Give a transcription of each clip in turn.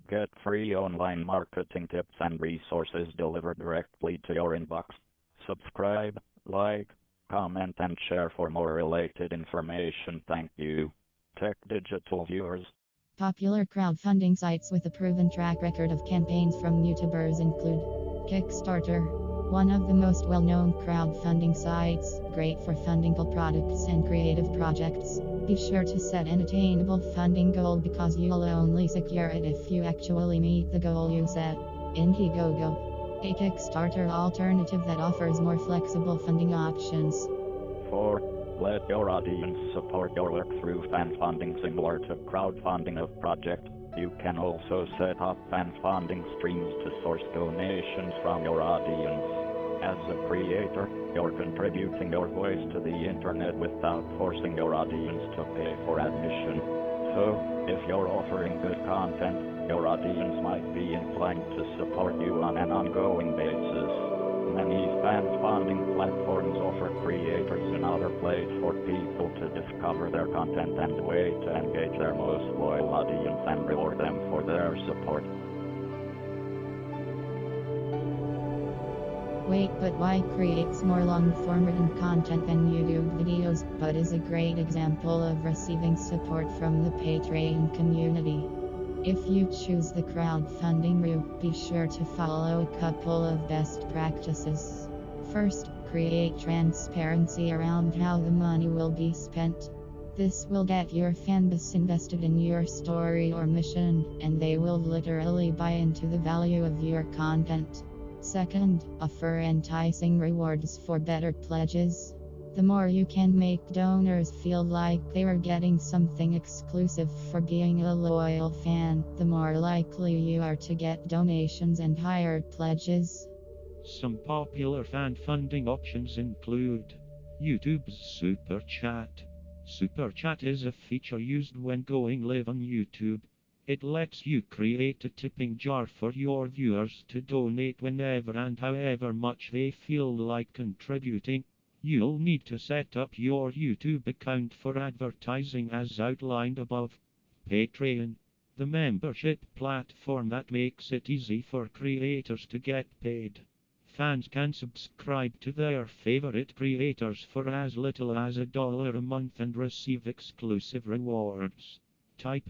Get free online marketing tips and resources delivered directly to your inbox. Subscribe, like, comment, and share for more related information. Thank you. Tech.Digital viewers. Popular crowdfunding sites with a proven track record of campaigns from YouTubers include Kickstarter, one of the most well-known crowdfunding sites, great for funding cool products and creative projects. Be sure to set an attainable funding goal because you'll only secure it if you actually meet the goal you set. Indiegogo, a Kickstarter alternative that offers more flexible funding options. 4. Let your audience support your work through fan funding similar to crowdfunding of project. You can also set up fan funding streams to source donations from your audience. As a creator, you're contributing your voice to the internet without forcing your audience to pay for admission. So, if you're offering good content, your audience might be inclined to support you on an ongoing basis. Many fan funding platforms offer creators another place for people to discover their content and a way to engage their most loyal audience and reward them for their support. Wait, but why creates more long-form written content than YouTube videos, but is a great example of receiving support from the Patreon community? If you choose the crowdfunding route, be sure to follow a couple of best practices. First, create transparency around how the money will be spent. This will get your fanbase invested in your story or mission, and they will literally buy into the value of your content. Second, offer enticing rewards for better pledges. The more you can make donors feel like they are getting something exclusive for being a loyal fan, the more likely you are to get donations and higher pledges. Some popular fan funding options include YouTube's Super Chat. Super Chat is a feature used when going live on YouTube. It lets you create a tipping jar for your viewers to donate whenever and however much they feel like contributing. You'll need to set up your YouTube account for advertising as outlined above. Patreon, the membership platform that makes it easy for creators to get paid. Fans can subscribe to their favorite creators for as little as $1 a month and receive exclusive rewards. Type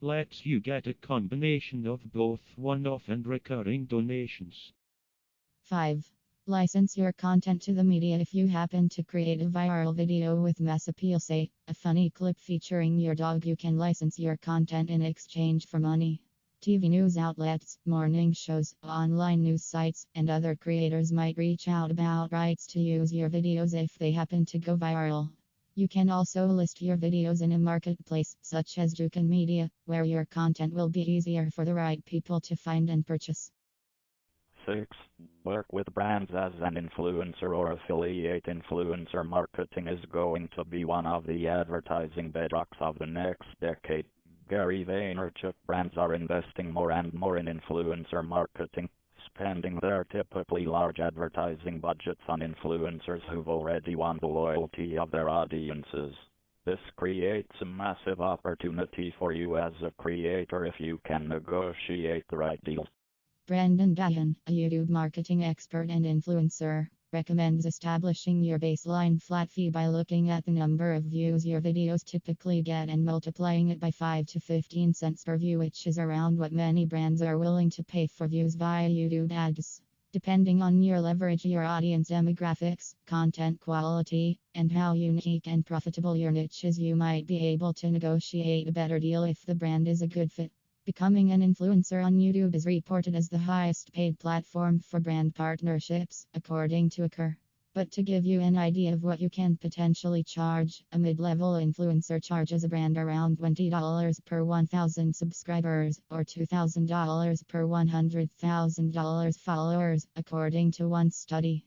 lets you get a combination of both one-off and recurring donations. 5. License your content to the media. If you happen to create a viral video with mass appeal, say, a funny clip featuring your dog, you can license your content in exchange for money. TV news outlets, morning shows, online news sites, and other creators might reach out about rights to use your videos if they happen to go viral. You can also list your videos in a marketplace, such as Dukan Media, where your content will be easier for the right people to find and purchase. 6. Work with brands as an influencer or affiliate. Influencer marketing is going to be one of the advertising bedrocks of the next decade. Gary Vaynerchuk brands are investing more and more in influencer marketing, spending their typically large advertising budgets on influencers who've already won the loyalty of their audiences. This creates a massive opportunity for you as a creator if you can negotiate the right deals. Brandon Dahan, a YouTube marketing expert and influencer, recommends establishing your baseline flat fee by looking at the number of views your videos typically get and multiplying it by 5 to 15 cents per view, which is around what many brands are willing to pay for views via YouTube ads. Depending on your leverage, your audience demographics, content quality, and how unique and profitable your niche is, you might be able to negotiate a better deal if the brand is a good fit. Becoming an influencer on YouTube is reported as the highest paid platform for brand partnerships, according to Occur. But to give you an idea of what you can potentially charge, a mid-level influencer charges a brand around $20 per 1,000 subscribers, or $2,000 per $100,000 followers, according to one study.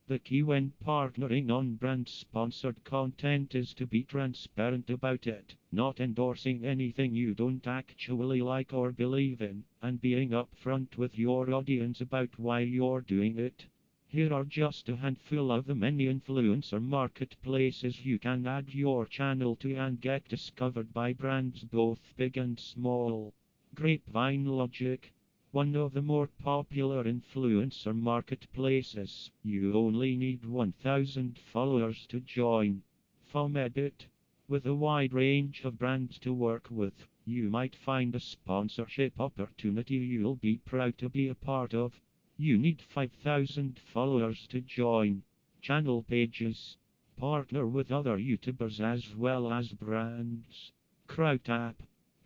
The key when partnering on brand-sponsored content is to be transparent about it, not endorsing anything you don't actually like or believe in, and being upfront with your audience about why you're doing it. Here are just a handful of the many influencer marketplaces you can add your channel to and get discovered by brands both big and small. Grapevine Logic, one of the more popular influencer marketplaces. You only need 1,000 followers to join. Fomedit, with a wide range of brands to work with, you might find a sponsorship opportunity you'll be proud to be a part of. You need 5,000 followers to join. Channel pages. Partner with other YouTubers as well as brands. CrowdTap.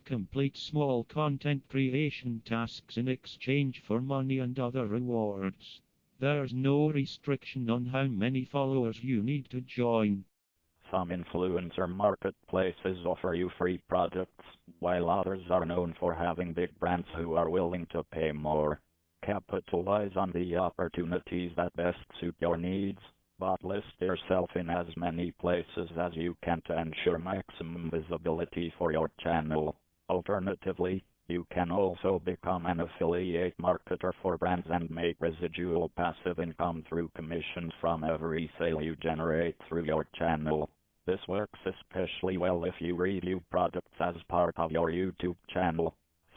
Complete small content creation tasks in exchange for money and other rewards. There's no restriction on how many followers you need to join. Some influencer marketplaces offer you free products, while others are known for having big brands who are willing to pay more. Capitalize on the opportunities that best suit your needs, but list yourself in as many places as you can to ensure maximum visibility for your channel. Alternatively, you can also become an affiliate marketer for brands and make residual passive income through commissions from every sale you generate through your channel. This works especially well if you review products as part of your YouTube channel.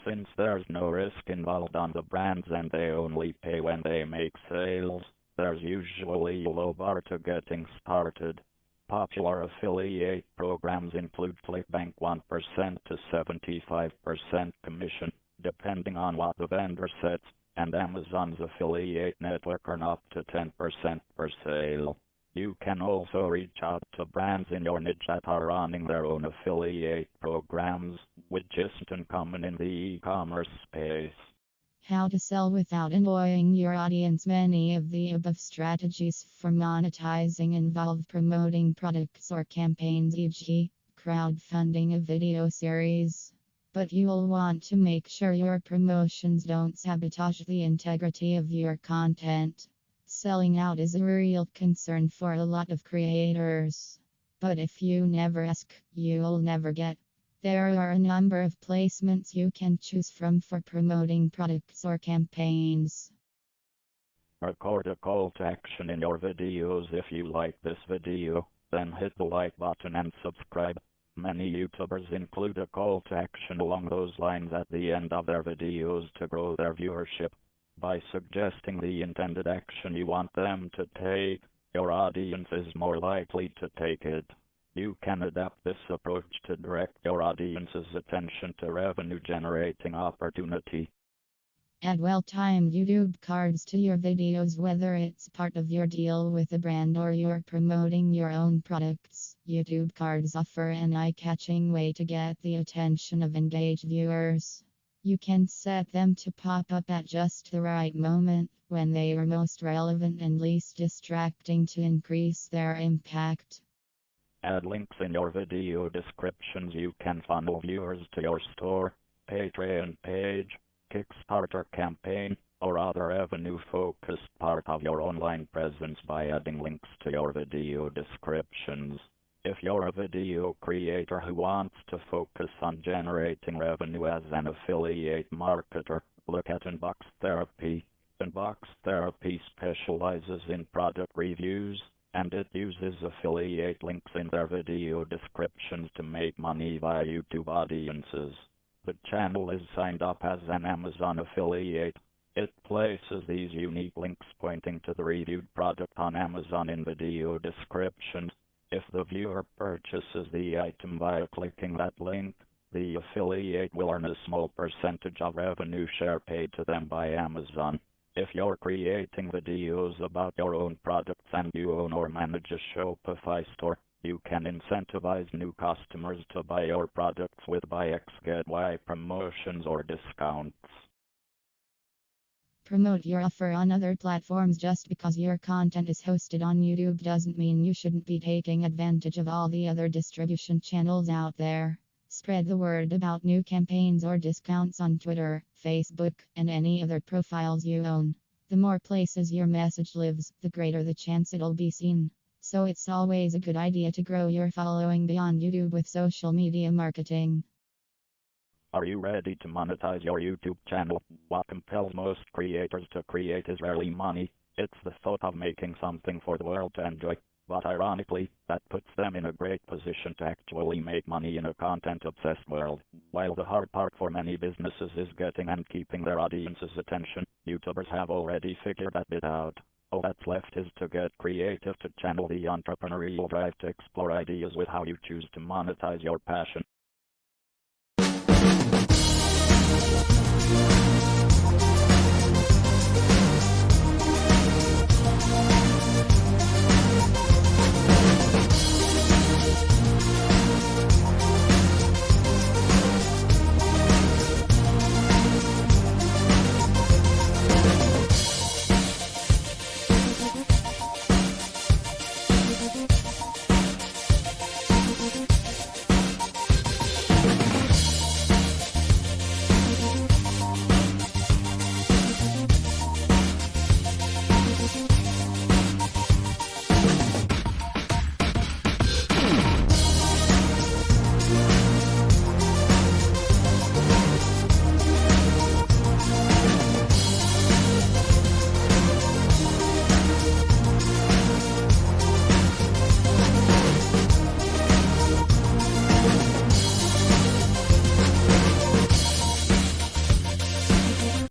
Since there's no risk involved on the brands and they only pay when they make sales, there's usually a low bar to getting started. Popular affiliate programs include ClickBank 1% to 75% commission, depending on what the vendor sets, and Amazon's affiliate network earn up to 10% per sale. You can also reach out to brands in your niche that are running their own affiliate programs, which isn't uncommon in the e-commerce space. How to sell without annoying your audience. Many of the above strategies for monetizing involve promoting products or campaigns, e.g., crowdfunding a video series. But you'll want to make sure your promotions don't sabotage the integrity of your content. Selling out is a real concern for a lot of creators. But if you never ask, you'll never get. There are a number of placements you can choose from for promoting products or campaigns. Record a call to action in your videos. If you like this video, then hit the like button and subscribe. Many YouTubers include a call to action along those lines at the end of their videos to grow their viewership. By suggesting the intended action you want them to take, your audience is more likely to take it. You can adapt this approach to direct your audience's attention to revenue-generating opportunity. Add well-timed YouTube cards to your videos, whether it's part of your deal with a brand or you're promoting your own products. YouTube cards offer an eye-catching way to get the attention of engaged viewers. You can set them to pop up at just the right moment, when they are most relevant and least distracting, to increase their impact. Add links in your video descriptions. You can funnel viewers to your store, Patreon page, Kickstarter campaign, or other revenue-focused part of your online presence by adding links to your video descriptions. If you're a video creator who wants to focus on generating revenue as an affiliate marketer, look at Inbox Therapy. Inbox Therapy specializes in product reviews, and it uses affiliate links in their video descriptions to make money via YouTube audiences. The channel is signed up as an Amazon affiliate. It places these unique links pointing to the reviewed product on Amazon in video descriptions. If the viewer purchases the item via clicking that link, the affiliate will earn a small percentage of revenue share paid to them by Amazon. If you're creating videos about your own products and you own or manage a Shopify store, you can incentivize new customers to buy your products with buy X get Y promotions or discounts. Promote your offer on other platforms. Just because your content is hosted on YouTube doesn't mean you shouldn't be taking advantage of all the other distribution channels out there. Spread the word about new campaigns or discounts on Twitter, Facebook, and any other profiles you own. The more places your message lives, the greater the chance it'll be seen. So it's always a good idea to grow your following beyond YouTube with social media marketing. Are you ready to monetize your YouTube channel? What compels most creators to create is rarely money. It's the thought of making something for the world to enjoy. But ironically, that puts them in a great position to actually make money in a content-obsessed world. While the hard part for many businesses is getting and keeping their audience's attention, YouTubers have already figured that bit out. All that's left is to get creative, to channel the entrepreneurial drive, to explore ideas with how you choose to monetize your passion.